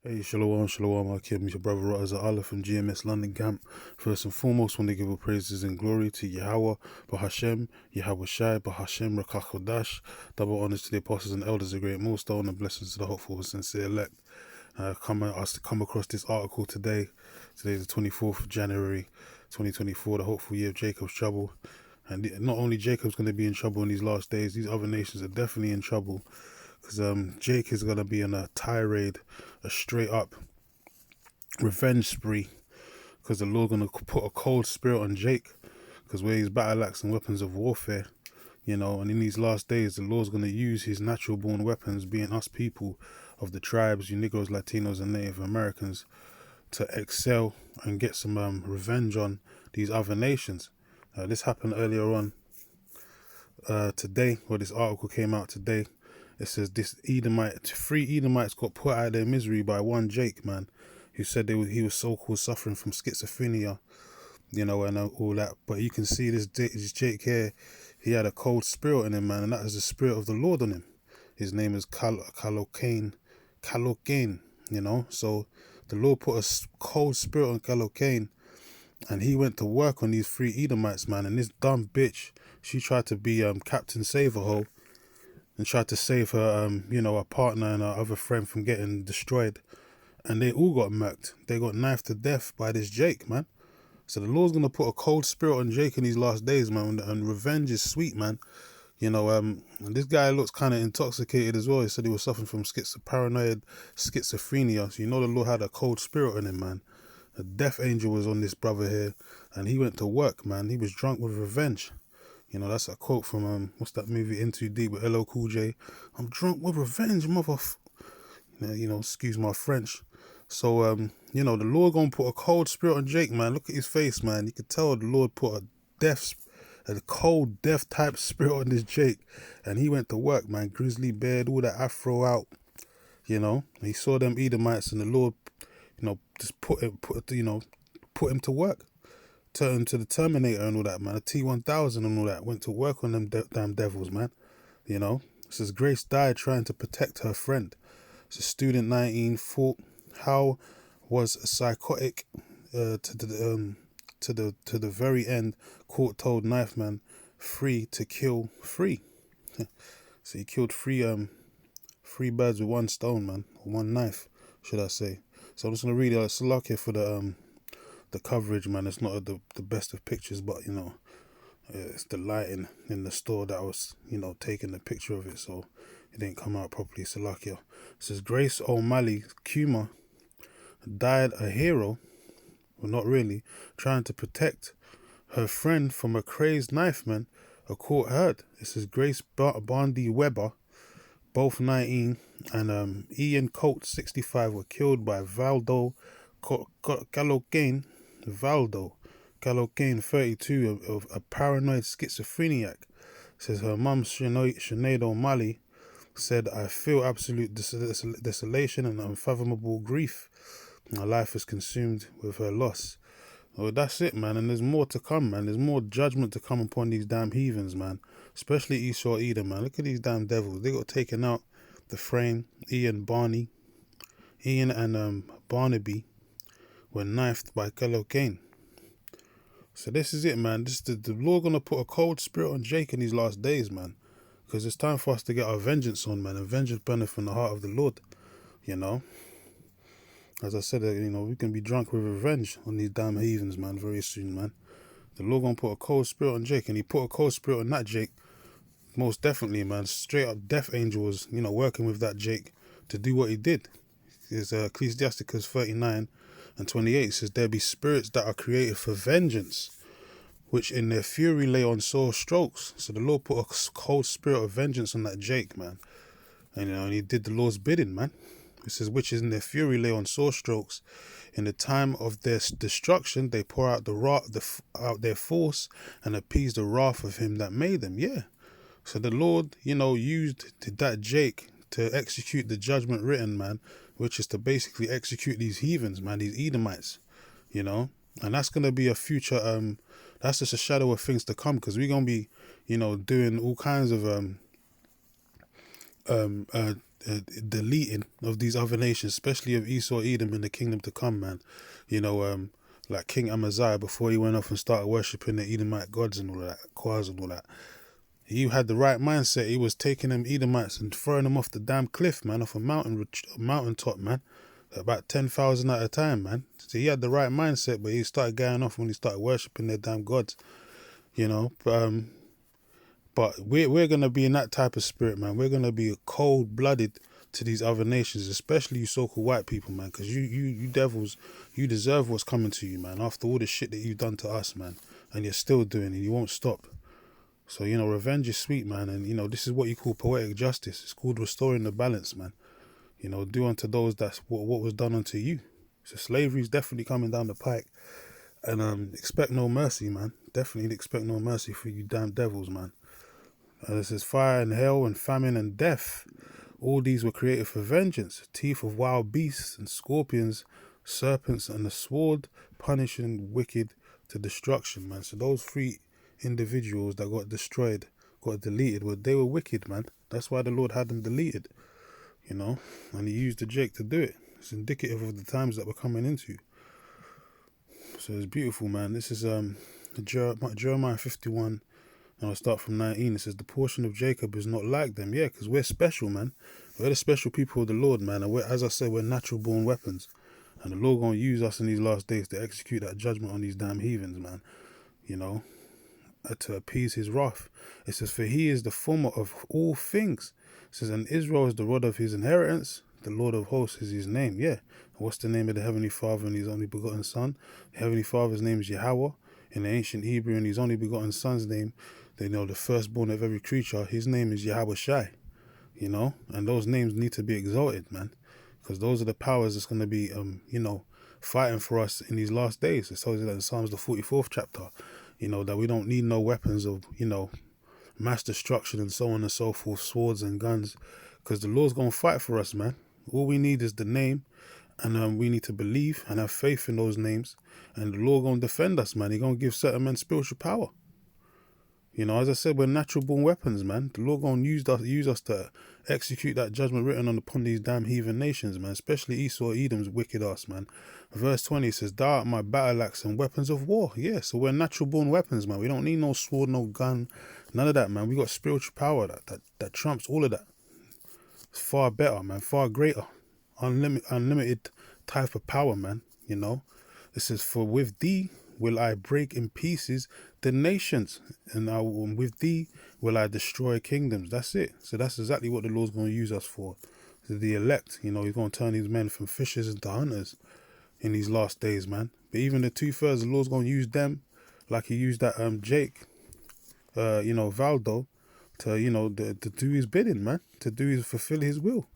Hey, Shalom, Shalom, Akim, your brother Rotters Allah from GMS London Camp. First and foremost, want to give all praises and glory to Yahweh, Bahashem, Yahweh Shai, Bahashem, Rakachodash. Double honors to the apostles and elders, a great millstone, and blessings to the hopeful and sincere elect. Come across this article today. Today is the 24th of January, 2024, the hopeful year of Jacob's trouble. And not only Jacob's going to be in trouble in these last days, these other nations are definitely in trouble. Because Jake is going to be on a tirade, a straight up revenge spree. Because the Lord's going to put a cold spirit on Jake. Because where his battle axe and weapons of warfare, and in these last days, the Lord's going to use his natural born weapons, being us people of the tribes, you Negroes, Latinos, and Native Americans, to excel and get some revenge on these other nations. This happened earlier on today, where this article came out today. It says three Edomites got put out of their misery by one Jake, man, who said he was so-called suffering from schizophrenia, and all that. But you can see this Jake here, he had a cold spirit in him, man, and that is the spirit of the Lord on him. His name is Kalokane, So the Lord put a cold spirit on Kalokane, and he went to work on these three Edomites, man. And this dumb bitch, she tried to be Captain Save-A-Ho, and tried to save her, her partner and her other friend from getting destroyed. And they all got murked. They got knifed to death by this Jake, man. So the Lord's going to put a cold spirit on Jake in these last days, man. And revenge is sweet, man. And this guy looks kind of intoxicated as well. He said he was suffering from paranoid schizophrenia. So the Lord had a cold spirit on him, man. A death angel was on this brother here. And he went to work, man. He was drunk with revenge. That's a quote from, what's that movie, In Too Deep with LL Cool J. I'm drunk with revenge, excuse my French. So, the Lord gonna put a cold spirit on Jake, man. Look at his face, man. You could tell the Lord put a cold death type spirit on this Jake. And he went to work, man. Grizzly beard, all that afro out, He saw them Edomites and the Lord, just put him to work. Turned to the Terminator and all that, man. The T-1000 and all that. Went to work on them damn devils, man. It says Grace died trying to protect her friend. So student 19 thought how was psychotic to the very end. Court told knife man free to kill free. So he killed three birds with one stone, man. Or one knife, should I say. So I'm just gonna read it's luck here for the coverage, man. It's not the best of pictures, but it's the lighting in the store that was taking the picture of it, so it didn't come out properly. Salakia. It says Grace O'Malley Kuma died a hero, well, not really, trying to protect her friend from a crazed knife man. A court heard. It says Grace Bondi Weber, both 19, and Ian Coates 65 were killed by Valdo Calocane. 32, of a paranoid schizophrenic. Says her mum, Sinead O'Malley, said, I feel absolute desolation and unfathomable grief. My life is consumed with her loss. Well, that's it, man. And there's more to come, man. There's more judgment to come upon these damn heathens, man. Especially Esau Edom, man. Look at these damn devils. They got taken out the frame. Ian and Barnaby were knifed by Calocane. So this is it, man. The Lord gonna put a cold spirit on Jake in these last days, man. Because it's time for us to get our vengeance on, man. And vengeance burneth from the heart of the Lord. As I said, we can be drunk with revenge on these damn heathens, man, very soon, man. The Lord gonna put a cold spirit on Jake, and he put a cold spirit on that Jake. Most definitely, man. Straight up death angel was, working with that Jake to do what he did. It's Ecclesiasticus 39 and 28 says, there be spirits that are created for vengeance, which in their fury lay on sore strokes. So the Lord put a cold spirit of vengeance on that Jake, man. And he did the Lord's bidding, man. It says, which in their fury lay on sore strokes. In the time of their destruction, they pour out out their force and appease the wrath of him that made them. Yeah. So the Lord, used that Jake to execute the judgment written, man, which is to basically execute these heathens, man, these Edomites, and that's going to be a future, that's just a shadow of things to come, because we're going to be, doing all kinds of deleting of these other nations, especially of Esau, Edom, in the kingdom to come, man. You know, like King Amaziah, before he went off and started worshipping the Edomite gods and all that, Qas and all that. He had the right mindset. He was taking them Edomites and throwing them off the damn cliff, man, off a mountain top, man. About 10,000 at a time, man. So he had the right mindset, but he started going off when he started worshipping their damn gods, you know. But we're gonna be in that type of spirit, man. We're gonna be cold-blooded to these other nations, especially you so-called white people, man. Because you devils, you deserve what's coming to you, man. After all the shit that you've done to us, man, and you're still doing it, you won't stop. So, you know, revenge is sweet, man. And, you know, this is what you call poetic justice. It's called restoring the balance, man. You know, do unto those that's what was done unto you. So slavery is definitely coming down the pike. And expect no mercy, man. Definitely expect no mercy for you damn devils, man. This is fire and hell and famine and death. All these were created for vengeance. Teeth of wild beasts and scorpions, serpents and the sword, punishing wicked to destruction, man. So those three individuals that got destroyed, got deleted, well, they were wicked, man. That's why the Lord had them deleted, you know, and he used the Jake to do it. It's indicative of the times that we're coming into. So it's beautiful, man. This is Jeremiah 51, and I'll start from 19. It says, the portion of Jacob is not like them. Yeah, because we're special, man. We're the special people of the Lord, man. And we're, as I said, we're natural born weapons. And the Lord going to use us in these last days to execute that judgment on these damn heathens, man. You know, to appease his wrath. It says, for he is the former of all things. It says, and Israel is the rod of his inheritance. The Lord of hosts is his name. Yeah. And what's the name of the Heavenly Father and his only begotten Son? The Heavenly Father's name is Yahweh. In the ancient Hebrew, and his only begotten Son's name, they know the firstborn of every creature, his name is Yahweh Shai. You know, and those names need to be exalted, man. Because those are the powers that's going to be, you know, fighting for us in these last days. It tells you that in Psalms the 44th chapter. You know, that we don't need no weapons of, you know, mass destruction and so on and so forth, swords and guns, because the Lord's going to fight for us, man. All we need is the name, and we need to believe and have faith in those names, and the Lord going to defend us, man. He's going to give certain men spiritual power. You know, as I said, we're natural born weapons, man. The Lord going to use us to execute that judgment written upon these damn heathen nations, man. Especially Esau, Edom's wicked ass, man. Verse 20 says, thou art my battle axe and weapons of war. Yeah, so we're natural born weapons, man. We don't need no sword, no gun, none of that, man. We got spiritual power that trumps all of that. It's far better, man. Far greater. Unlimited type of power, man. You know, it says, for with thee will I break in pieces the nations, and with thee will I destroy kingdoms. That's it. So that's exactly what the Lord's going to use us for. The elect, you know, he's going to turn these men from fishers into hunters in these last days, man. But even the 2/3, the Lord's going to use them like he used that Jake, you know, Valdo, to, you know, to do his bidding, man, to fulfill his will.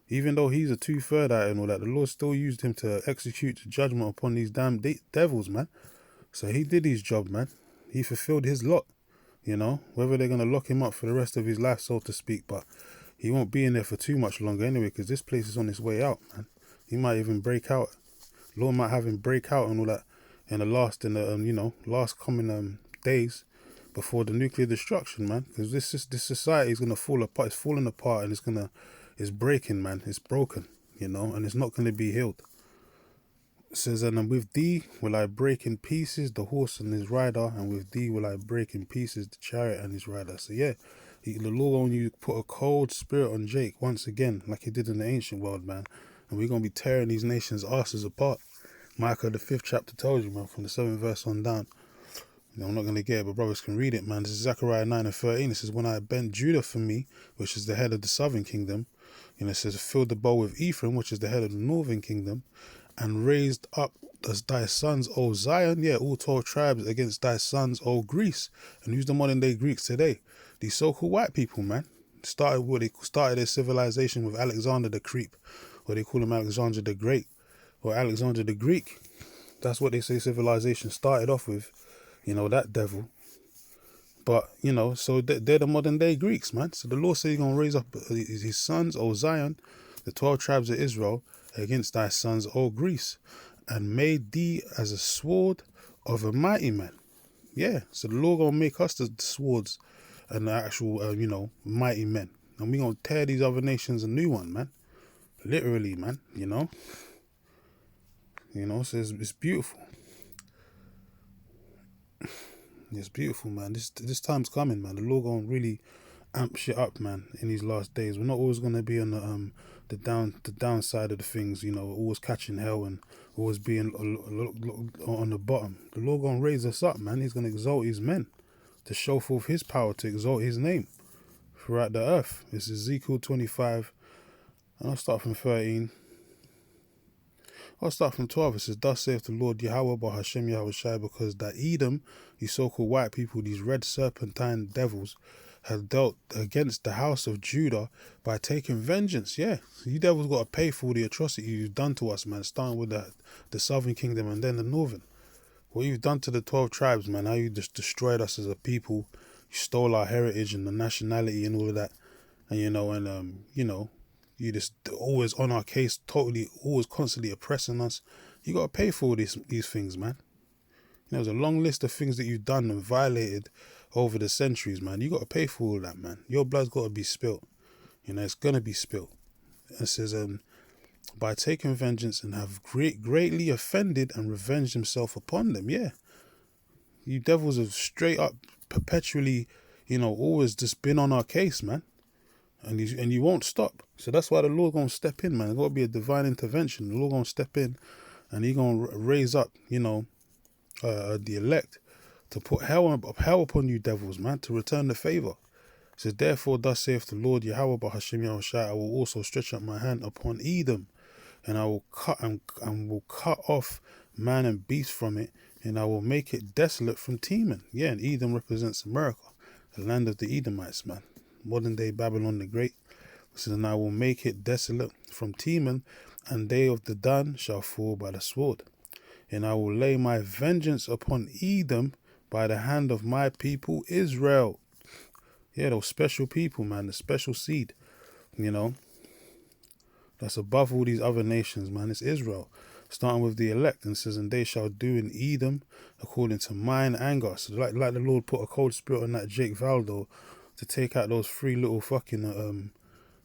Even though he's a 2/3 at it and all that, the Lord still used him to execute judgment upon these damn devils, man. So he did his job, man. He fulfilled his lot, you know, whether they're going to lock him up for the rest of his life, so to speak. But he won't be in there for too much longer anyway, because this place is on its way out, man. He might even break out. Lord might have him break out and all that in the you know, last coming days before the nuclear destruction, man. Because this society is going to fall apart. It's falling apart, and it's breaking, man. It's broken, you know, and it's not going to be healed. It says, and with thee will I break in pieces the horse and his rider, and with thee will I break in pieces the chariot and his rider. So yeah, the Lord on you put a cold spirit on Jake once again, like he did in the ancient world, man. And we're going to be tearing these nations' asses apart. Micah the 5th chapter tells you, man, from the 7th verse on down. You know, I'm not going to get it, but brothers can read it, man. This is Zechariah 9 and 13. It says, when I bent Judah for me, which is the head of the southern kingdom, you know, it says, filled the bow with Ephraim, which is the head of the northern kingdom, and raised up thy sons, O Zion, yeah, all 12 tribes against thy sons, O Greece. And who's the modern day Greeks today? These so-called white people, man. They started their civilization with Alexander the Creep, or they call him Alexander the Great, or Alexander the Greek. That's what they say civilization started off with, you know, that devil. But, you know, so they're the modern day Greeks, man. So the Lord said he's going to raise up his sons, O Zion, the 12 tribes of Israel, against thy sons, O Greece, and made thee as a sword of a mighty man. Yeah, so the Lord gonna make us the swords and the actual, you know, mighty men. And we gonna tear these other nations a new one, man. Literally, man, you know? So it's beautiful. It's beautiful, man. This time's coming, man. The Lord gonna really amp shit up, man, in these last days. We're not always gonna be on the downside of the things, always catching hell and always being on the bottom. The Lord gonna raise us up, man. He's gonna exalt his men to show forth his power, to exalt his name throughout the earth. This is Ezekiel 25, and I'll start from 13. I'll start from 12. It says, "Thus saith the Lord Yahweh by Hashem Yahweh Shai, because that Edom, these so-called white people, these red serpentine devils, have dealt against the house of Judah by taking vengeance." Yeah, you devils got to pay for all the atrocity you've done to us, man, starting with the southern kingdom and then the northern. What you've done to the 12 tribes, man, how you just destroyed us as a people. You stole our heritage and the nationality and all of that. And, you just always on our case, totally, always constantly oppressing us. You got to pay for all these things, man. There's a long list of things that you've done and violated over the centuries, man. You got to pay for all that, man. Your blood's got to be spilt. It's going to be spilt. It says, by taking vengeance and have greatly offended and revenged himself upon them. Yeah. You devils have straight up, perpetually, always just been on our case, man. And you won't stop. So that's why the Lord going to step in, man. There's got to be a divine intervention. The Lord going to step in and he going to raise up, the elect to put hell upon you devils, man, to return the favor. It says, "Therefore, thus saith the Lord Yahweh by Hashem Yahweh Shai, I will also stretch out my hand upon Edom, and I will cut off man and beast from it, and I will make it desolate from Teman." Yeah, and Edom represents America, the land of the Edomites, man. Modern day Babylon the Great. It says, "And I will make it desolate from Teman, and they of the Dan shall fall by the sword. And I will lay my vengeance upon Edom by the hand of my people Israel." Yeah, those special people, man, the special seed, that's above all these other nations, man. It's Israel, starting with the elect. And it says, "And they shall do in Edom according to mine anger." So like the Lord put a cold spirit on that Jake Valdo to take out those three little fucking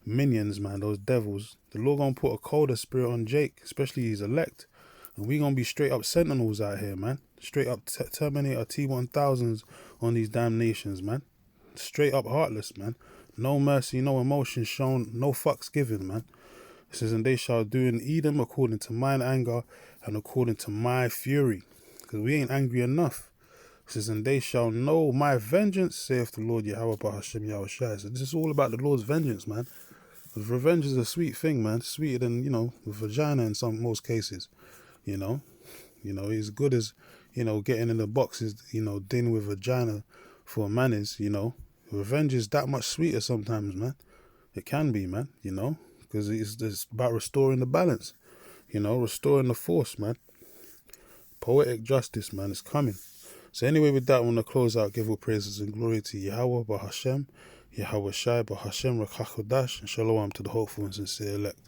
minions, man, those devils. The Lord gonna put a colder spirit on Jake, especially his elect. And we gonna be straight up sentinels out here, man. Straight up Terminator T-1000s on these damn nations, man. Straight up heartless, man. No mercy, no emotion shown, no fucks given, man. It says, "And they shall do in Edom according to mine anger and according to my fury." Because we ain't angry enough. It says, "And they shall know my vengeance, saith the Lord Yahweh by Hashem Yahweh Shai." So this is all about the Lord's vengeance, man. Because revenge is a sweet thing, man. Sweeter than, the vagina in most cases. As good as, getting in the boxes, dealing with vagina for a man is, revenge is that much sweeter sometimes, man. It can be, man, because it's about restoring the balance, restoring the force, man. Poetic justice, man, is coming. So anyway, with that, I want to close out, give all praises and glory to Yahweh, Bahashem, Yahweh Shai, Bahashem, Rakachodash, and Shalom to the hopeful and sincere elect.